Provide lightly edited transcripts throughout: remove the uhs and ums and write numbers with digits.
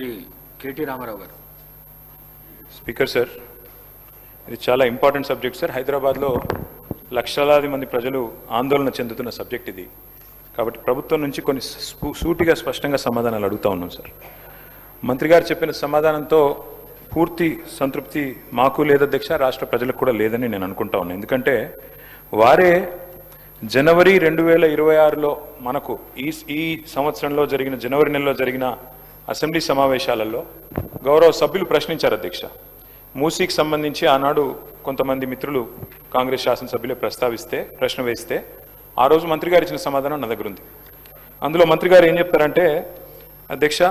Shri KT Ramarao గారు. Speaker sir, ఇది చాలా ఇంపార్టెంట్ సబ్జెక్ట్ సార్. హైదరాబాద్లో లక్షలాది మంది ప్రజలు ఆందోళన చెందుతున్న సబ్జెక్ట్ ఇది. కాబట్టి ప్రభుత్వం నుంచి కొన్ని సూటిగా స్పష్టంగా సమాధానాలు అడుగుతా ఉన్నాం సార్. మంత్రి గారు చెప్పిన సమాధానంతో పూర్తి సంతృప్తి మాకు లేదు అధ్యక్ష, రాష్ట్ర ప్రజలకు కూడా లేదని నేను అనుకుంటా ఉన్నాను. ఎందుకంటే వారే జనవరి 2026లో మనకు ఈ సంవత్సరంలో జరిగిన జనవరి నెలలో జరిగిన అసెంబ్లీ సమావేశాలలో గౌరవ సభ్యులు ప్రశ్నించారు అధ్యక్ష. మూసీకి సంబంధించి ఆనాడు కొంతమంది మిత్రులు కాంగ్రెస్ శాసనసభ్యులే ప్రశ్న వేస్తే ఆ రోజు మంత్రి గారు ఇచ్చిన సమాధానం నా దగ్గర ఉంది. అందులో మంత్రి గారు ఏం చెప్పారంటే, అధ్యక్ష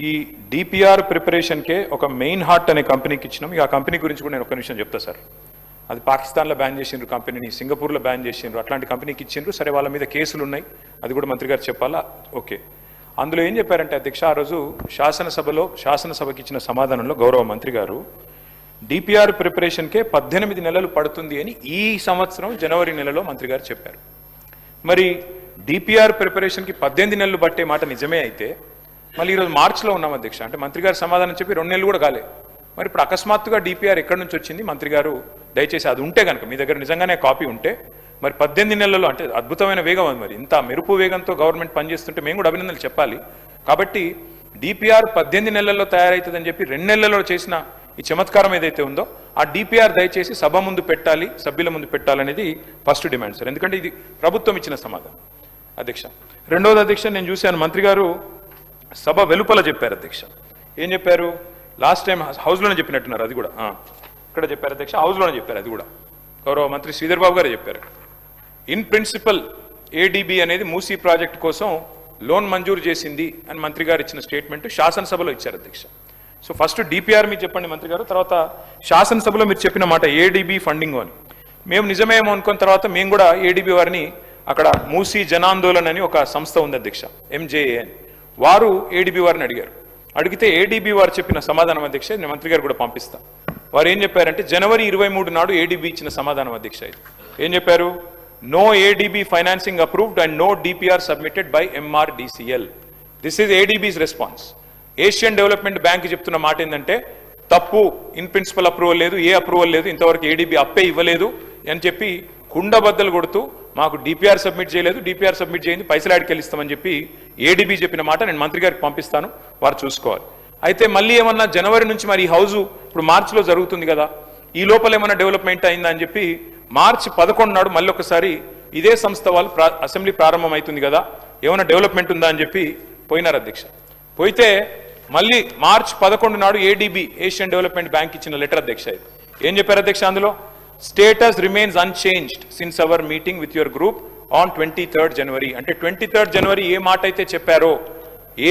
ఈ డిపిఆర్ ప్రిపరేషన్కే ఒక మెయిన్ హార్ట్ అనే కంపెనీకి ఇచ్చినాం. ఇక ఆ కంపెనీ గురించి కూడా నేను ఒక నిమిషం చెప్తా సార్. అది పాకిస్తాన్లో బ్యాన్ చేసిండ్రు కంపెనీని, సింగపూర్లో బ్యాన్ చేసిండ్రు, అట్లాంటి కంపెనీకి ఇచ్చిండ్రు. సరే, వాళ్ళ మీద కేసులు ఉన్నాయి, అది కూడా మంత్రి గారు చెప్పాలా, ఓకే. అందులో ఏం చెప్పారంటే అధ్యక్ష, ఆ రోజు శాసనసభకి ఇచ్చిన సమాధానంలో గౌరవ మంత్రి గారు డిపిఆర్ ప్రిపరేషన్కే 18 నెలలు పడుతుంది అని ఈ సంవత్సరం జనవరి నెలలో మంత్రి గారు చెప్పారు. మరి డిపిఆర్ ప్రిపరేషన్కి 18 నెలలు పట్టే మాట నిజమే అయితే మళ్ళీ ఈరోజు మార్చిలో ఉన్నాం అధ్యక్ష. అంటే మంత్రి గారు సమాధానం చెప్పి 2 నెలలు కూడా కాలే. మరి ఇప్పుడు అకస్మాత్తుగా డిపిఆర్ ఎక్కడి నుంచి వచ్చింది? మంత్రి గారు దయచేసి అది ఉంటే కనుక మీ దగ్గర నిజంగానే కాపీ ఉంటే, మరి 18 నెలల్లో అంటే అద్భుతమైన వేగం అది. మరి ఇంత మెరుపు వేగంతో గవర్నమెంట్ పనిచేస్తుంటే మేము కూడా అభినందనలు చెప్పాలి. కాబట్టి డిపిఆర్ 18 నెలల్లో తయారవుతుందని చెప్పి 2 నెలల్లో చేసిన ఈ చమత్కారం ఏదైతే ఉందో ఆ డిపిఆర్ దయచేసి సభ ముందు పెట్టాలి, సభ్యుల ముందు పెట్టాలనేది ఫస్ట్ డిమాండ్ సార్. ఎందుకంటే ఇది ప్రభుత్వం ఇచ్చిన సమాధానం అధ్యక్ష. రెండవది అధ్యక్ష, నేను చూశాను మంత్రి గారు సభ వెలుపల చెప్పారు అధ్యక్ష. ఏం చెప్పారు? లాస్ట్ టైం హౌస్లోనే చెప్పినట్టున్నారు, అది కూడా ఇక్కడ చెప్పారు అధ్యక్ష, హౌస్లోనే చెప్పారు. అది కూడా గౌరవ మంత్రి శ్రీధర్ బాబు గారే చెప్పారు. ఇన్ ప్రిన్సిపల్ ఏడీబీ అనేది మూసీ ప్రాజెక్ట్ కోసం లోన్ మంజూరు చేసింది అని మంత్రి గారు ఇచ్చిన స్టేట్మెంట్ శాసనసభలో ఇచ్చారు అధ్యక్ష. సో ఫస్ట్ డిపిఆర్ మీరు చెప్పండి మంత్రి గారు, తర్వాత శాసనసభలో మీరు చెప్పిన మాట ఏడీబీ ఫండింగ్ అని మేము నిజమేమో అనుకున్న తర్వాత మేము కూడా ఏడీబీ వారిని అక్కడ మూసీ జనాందోళన్ అని ఒక సంస్థ ఉంది అధ్యక్ష, ఎంజేఏ అని, వారు ఏడీబీ వారిని అడిగితే ఏడీబీ వారు చెప్పిన సమాధానం అధ్యక్ష నేను మంత్రి గారు కూడా పంపిస్తా. వారు ఏం చెప్పారంటే జనవరి 23 నాడు ఏడీబీ ఇచ్చిన సమాధానం అధ్యక్ష. ఇది ఏం చెప్పారు? No ADB financing approved and no DPR submitted by MRDCL. This is ADB's response. Asian Development Bank చెప్తున్న మాట ఏంటంటే తప్పు, ఇన్ ప్రిన్సిపల్ అప్రూవల్ లేదు, ఏ అప్రూవల్ లేదు, ఇంతవరకు ఏడీబీ అప్పే ఇవ్వలేదు అని చెప్పి కుండబద్దలు కొడుతూ మాకు డిపిఆర్ సబ్మిట్ చేయలేదు, డిపిఆర్ సబ్మిట్ చేయండి పైసలు ఆడికి వెళ్ళిస్తామని చెప్పి ఏడీబీ చెప్పిన మాట నేను మంత్రి గారికి పంపిస్తాను, వారు చూసుకోవాలి. అయితే మళ్ళీ ఏమన్నా జనవరి నుంచి మరి ఈ హౌజు ఇప్పుడు మార్చిలో జరుగుతుంది కదా, ఈ లోపల ఏమన్నా డెవలప్మెంట్ అయిందా అని చెప్పి మార్చి 11 నాడు మళ్ళీ ఒకసారి ఇదే సంస్థ వాళ్ళు అసెంబ్లీ ప్రారంభం అవుతుంది కదా, ఏమైనా డెవలప్మెంట్ ఉందా అని చెప్పి పోయినారు అధ్యక్ష. పోయితే మళ్ళీ మార్చి 11 నాడు ఏడీబీ ఏషియన్ డెవలప్మెంట్ బ్యాంక్ ఇచ్చిన లెటర్ అధ్యక్ష. ఏం చెప్పారు అధ్యక్ష అందులో? Status remains unchanged since our meeting with your group on 23rd జనవరి. అంటే 23rd జనవరి ఏ మాట అయితే చెప్పారో,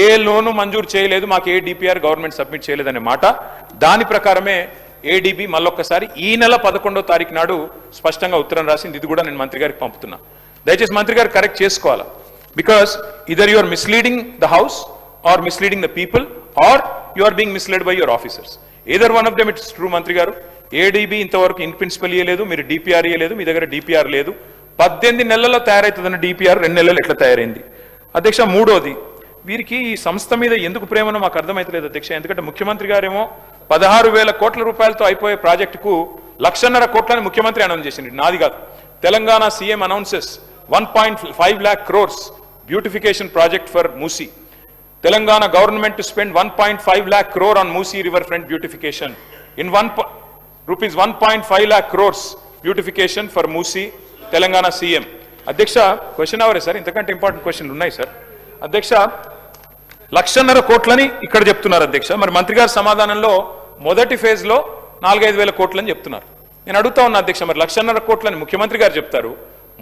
ఏ లోను మంజూరు చేయలేదు, మాకు ఏ డిపిఆర్ గవర్నమెంట్ సబ్మిట్ చేయలేదనే మాట, దాని ప్రకారమే ఏడీబీ మళ్ళొక్కసారి ఈ నెల 11వ తారీఖు నాడు స్పష్టంగా ఉత్తరం రాసింది. ఇది కూడా నేను మంత్రి గారికి పంపుతున్నా. దయచేసి మంత్రి గారు కరెక్ట్ చేసుకోవాలా. Because either you are misleading the house or misleading the people or you are being misled by your officers. Either one of them it's true మంత్రి గారు. ఏడీబీ ఇంతవరకు ఇన్ ప్రిన్సిపల్ ఇయ్యలేదు, మీరు డిపిఆర్ ఇయ్యలేదు, మీ దగ్గర డిపిఆర్ లేదు. 18 నెలల్లో తయారవుతుందన్న డిపిఆర్ 2 నెలలు ఎట్లా తయారైంది అధ్యక్ష? మూడోది, వీరికి ఈ సంస్థ మీద ఎందుకు ప్రేమనో మాకు అర్థమైతలేదు అధ్యక్ష. ఎందుకంటే ముఖ్యమంత్రి గారేమో 16,000 కోట్ల రూపాయలతో అయిపోయే ప్రాజెక్టుకు 1,50,000 కోట్లని ముఖ్యమంత్రి అనౌన్స్ చేసింది, నాది కాదు. Telangana CM announces 1.5 lakh crores beautification project for Musi. Telangana government to spend 1.5 lakh crore on Musi riverfront beautification. In rupees 1.5 lakh crores beautification for Musi, Telangana CM. Adhyaksha, question avare sir, intakante important question unnai sir. Adhyaksha, 1,50,000 కోట్లని ఇక్కడ చెప్తున్నారు అధ్యక్ష. మరి మంత్రి గారి సమాధానంలో మొదటి phase లో 4-5 కోట్లని చెప్తున్నారు. నేను అడుగుతా ఉన్నా అధ్యక్ష, మరి 1,50,000 కోట్లని ముఖ్యమంత్రి గారు చెప్తారు,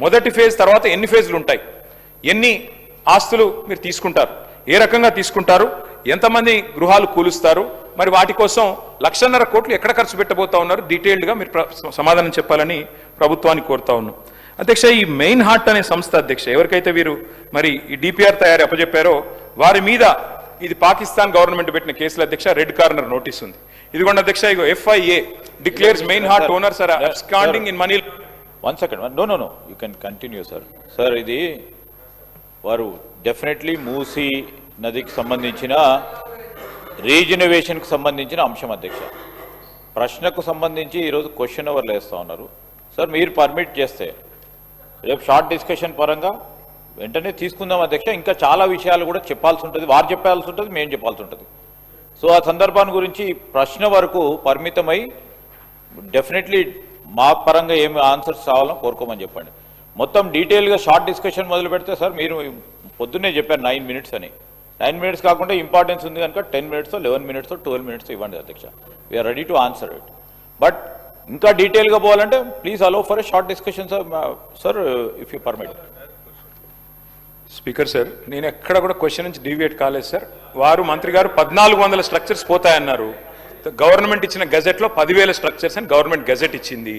మొదటి ఫేజ్ తర్వాత ఎన్ని ఫేజ్లు ఉంటాయి, ఎన్ని ఆస్తులు మీరు తీసుకుంటారు, ఏ రకంగా తీసుకుంటారు, ఎంతమంది గృహాలు కూలుస్తారు, మరి వాటి కోసం 1,50,000 కోట్లు ఎక్కడ ఖర్చు పెట్టబోతా ఉన్నారు, డీటెయిల్డ్గా మీరు సమాధానం చెప్పాలని ప్రభుత్వాన్ని కోరుతా ఉన్నాం అధ్యక్ష. ఈ మెయిన్ హార్ట్ అనే సంస్థ అధ్యక్ష, ఎవరికైతే వీరు మరి ఈ డిపిఆర్ తయారీ అప్పచెప్పారో వారి మీద ఇది పాకిస్తాన్ గవర్నమెంట్ పెట్టిన కేసుల అధ్యక్ష రెడ్ కార్నర్ నోటీస్ ఉంది. ఇదిగోండి అధ్యక్ష, ఇగో FIA declares Meinhardt owners are absconding in money. One second, no you can continue sir. Sir, ఇది వారు డెఫినెట్లీ మూసీ నదికి సంబంధించిన రీజనరేషన్కి సంబంధించిన అంశం అధ్యక్ష. ప్రశ్నకు సంబంధించి ఈరోజు క్వశ్చన్ అవర్లు వేస్తూ ఉన్నారు. సార్ మీరు పర్మిట్ చేస్తే రేపు షార్ట్ డిస్కషన్ పరంగా వెంటనే తీసుకుందాం అధ్యక్ష. ఇంకా చాలా విషయాలు కూడా చెప్పాల్సి ఉంటుంది, వారు చెప్పాల్సి ఉంటుంది, మేము చెప్పాల్సి ఉంటుంది. సో ఆ సందర్భాన్ని గురించి ప్రశ్న వరకు పరిమితమై డెఫినెట్లీ మా పరంగా ఏమి ఆన్సర్స్ కావాలో కోరుకోమని చెప్పండి. మొత్తం డీటెయిల్గా షార్ట్ డిస్కషన్ మొదలు పెడితే సార్ మీరు పొద్దున్నే చెప్పారు 9 minutes అని. 9 minutes కాకుండా ఇంపార్టెన్స్ ఉంది కనుక 10 minutes 11 minutes 12 minutes ఇవ్వండి అధ్యక్ష. We're ready to answer it. But ఇంకా డీటెయిల్గా పోవాలంటే please allow for a short discussion sir if you permit. Speaker sir, నేను ఎక్కడ కూడా క్వశ్చన్ నుంచి డీవియేట్ కాలేదు సార్. వారు మంత్రి గారు 1400 స్ట్రక్చర్స్ పోతాయన్నారు. గవర్నమెంట్ ఇచ్చిన గెజెట్లో 10,000 స్ట్రక్చర్స్ అని గవర్నమెంట్ గెజెట్ ఇచ్చింది.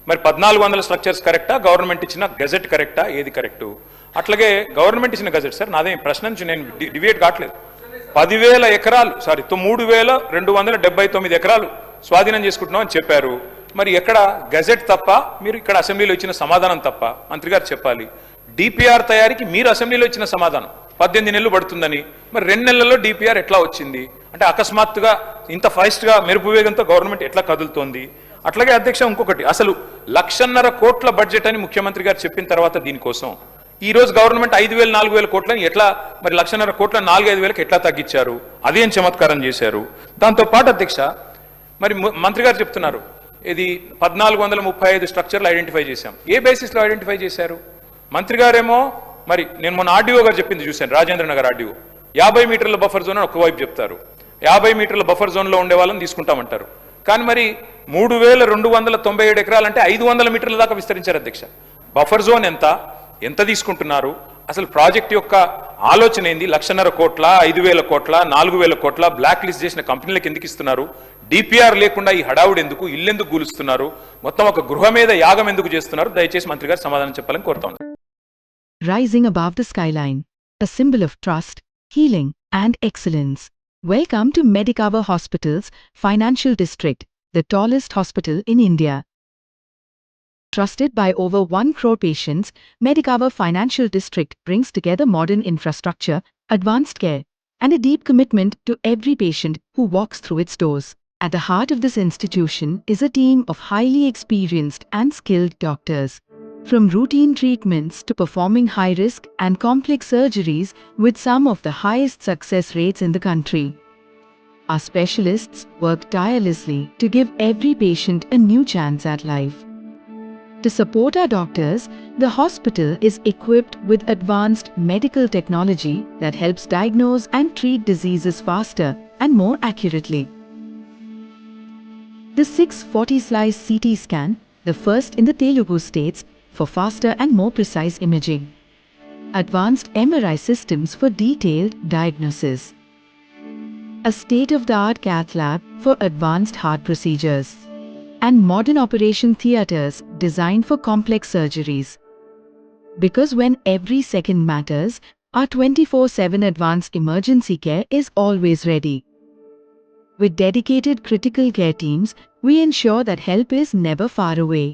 మరి 1400 స్ట్రక్చర్స్ కరెక్టా, గవర్నమెంట్ ఇచ్చిన గెజెట్ కరెక్టా, ఏది కరెక్టు? అట్లాగే గవర్నమెంట్ ఇచ్చిన గెజెట్ సార్, నాదేం ప్రశ్న నుంచి నేను డివియేట్ కావట్లేదు. 10,000 ఎకరాలు 3,279 ఎకరాలు స్వాధీనం చేసుకుంటున్నాం అని చెప్పారు. మరి ఎక్కడ గెజెట్ తప్ప, మీరు ఇక్కడ అసెంబ్లీలో ఇచ్చిన సమాధానం తప్ప మంత్రి గారు చెప్పాలి. డిపిఆర్ తయారీకి మీరు అసెంబ్లీలో ఇచ్చిన సమాధానం 18 నెలలు పడుతుందని, మరి 2 నెలల్లో డిపిఆర్ ఎట్లా వచ్చింది? అంటే అకస్మాత్తుగా ఇంత ఫాస్ట్గా మెరుపు వేగంతో గవర్నమెంట్ ఎట్లా కదులుతోంది? అట్లాగే అధ్యక్ష ఇంకొకటి, అసలు 1,50,000 కోట్ల బడ్జెట్ అని ముఖ్యమంత్రి గారు చెప్పిన తర్వాత దీనికోసం ఈ రోజు గవర్నమెంట్ 5,000 4,000 కోట్లని ఎట్లా, మరి 1,50,000 కోట్ల 4-5 ఎట్లా తగ్గించారు? అదేం చమత్కారం చేశారు? దాంతోపాటు అధ్యక్ష, మరి మంత్రి గారు చెప్తున్నారు ఇది 1,435 స్ట్రక్చర్లు ఐడెంటిఫై చేశాం. ఏ బేసిస్లో ఐడెంటిఫై చేశారు? మంత్రి గారేమో, మరి నేను మొన్న ఆర్డీఓ గారు చెప్పింది చూశాను, రాజేంద్ర నగర్ ఆర్డీఓ 50 మీటర్ల బఫర్ జోన్ అని ఒకవైపు చెప్తారు, 50 మీటర్ల బఫర్ జోన్లో ఉండే వాళ్ళని తీసుకుంటామంటారు. కానీ మరి 3,297 ఎకరాలు అంటే 500 మీటర్ల దాకా విస్తరించారు అధ్యక్ష. బఫర్ జోన్ ఎంత తీసుకుంటున్నారు? అసలు ప్రాజెక్ట్ యొక్క ఆలోచన ఏంది? 1,50,000 కోట్ల, 5,000 కోట్ల, 4,000 కోట్ల బ్లాక్ లిస్ట్ చేసిన కంపెనీలకు ఎందుకు ఇస్తున్నారు? డిపిఆర్ లేకుండా ఈ హడావుడు ఎందుకు? ఇల్లెందుకు కూలుస్తున్నారు? మొత్తం ఒక గృహ మీద యాగం ఎందుకు చేస్తున్నారు? దయచేసి మంత్రి గారు సమాధానం చెప్పాలని కోరుతాను. Rising above the skyline, a symbol of trust, healing, and excellence. Welcome to Medicover Hospital's Financial District, the tallest hospital in India. Trusted by over 1 crore patients, Medicover Financial District brings together modern infrastructure, advanced care, and a deep commitment to every patient who walks through its doors. At the heart of this institution is a team of highly experienced and skilled doctors. From routine treatments to performing high-risk and complex surgeries with some of the highest success rates in the country. Our specialists work tirelessly to give every patient a new chance at life. To support our doctors, the hospital is equipped with advanced medical technology that helps diagnose and treat diseases faster and more accurately. The 640-slice CT scan, the first in the Telugu states, for faster and more precise imaging. Advanced MRI systems for detailed diagnosis. A state-of-the-art cath lab for advanced heart procedures. And modern operation theatres designed for complex surgeries. Because when every second matters, our 24/7 advanced emergency care is always ready. With dedicated critical care teams, we ensure that help is never far away.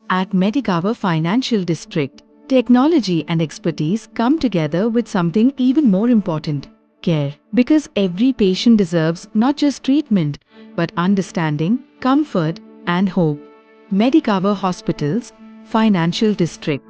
At Medicover Financial District, technology and expertise come together with something even more important: care. Because every patient deserves not just treatment, but understanding, comfort, and hope. Medicover Hospitals, Financial District.